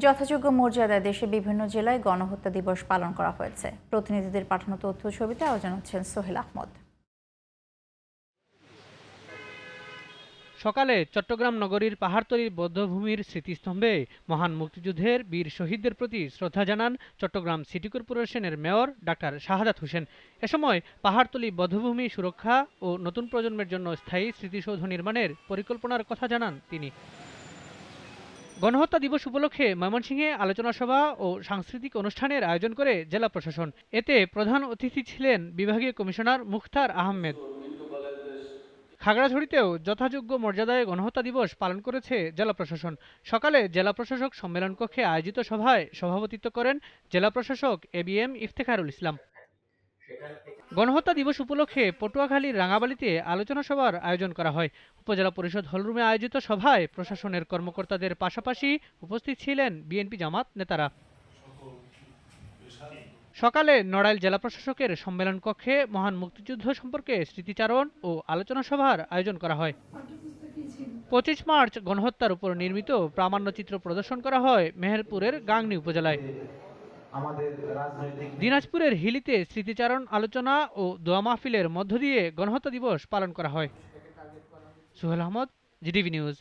যথাযোগ্য মর্যাদায় দেশে বিভিন্ন জেলায় গণহত্যা দিবস পালন করা হয়েছে। প্রতিনিধিদের পাঠানো তথ্য ছবিতে আয়োজন হচ্ছেন সোহেল আহমদ। সকালে চট্টগ্রাম নগরীর পাহাড়তলীর বধ্যভূমির স্মৃতিস্তম্ভে মহান মুক্তিযুদ্ধের বীর শহীদদের প্রতি শ্রদ্ধা জানান চট্টগ্রাম সিটি কর্পোরেশনের মেয়র ডাক্তার শাহাদাত হোসেন। এ সময় পাহাড়তলী বধ্যভূমি সুরক্ষা ও নতুন প্রজন্মের জন্য স্থায়ী স্মৃতিসৌধ নির্মাণের পরিকল্পনার কথা জানান তিনি। গণহত্যা দিবস উপলক্ষে ময়মনসিংহে আলোচনা সভা ও সাংস্কৃতিক অনুষ্ঠানের আয়োজন করে জেলা প্রশাসন। এতে প্রধান অতিথি ছিলেন বিভাগীয় কমিশনার মুখতার আহমেদ। খাগড়াছড়িতেও যথাযোগ্য মর্যাদায় গণহত্যা দিবস পালন করেছে জেলা প্রশাসন। সকালে জেলা প্রশাসক সম্মেলন কক্ষে আয়োজিত সভায় সভাপতিত্ব করেন জেলা প্রশাসক ABM ইফতেখারুল ইসলাম। গণহত্যা দিবস উপলক্ষে পটুয়াখালীর রাঙাবালিতে আলোচনা সভার আয়োজন করা হয়। উপজেলা পরিষদ হলরুমে আয়োজিত সভায় প্রশাসনের কর্মকর্তাদের পাশাপাশি উপস্থিত ছিলেন বিএনপি জামাত নেতারা। সকালে নড়াইল জেলা প্রশাসকের সম্মেলন কক্ষে মহান মুক্তিযুদ্ধ সম্পর্কে স্মৃতিচারণ ও আলোচনা সভার আয়োজন করা হয়। 25 মার্চ গণহত্যার উপর নির্মিত প্রামাণ্যচিত্র প্রদর্শন করা হয় মেহেরপুরের গাংনী উপজেলায়। দিনাজপুরের হিলিতে স্মৃতিচারণ আলোচনা ও দোয়া মাহফিলের মধ্য দিয়ে গণহত্যা দিবস পালন করা হয়। Sohel Ahmad, GTV news.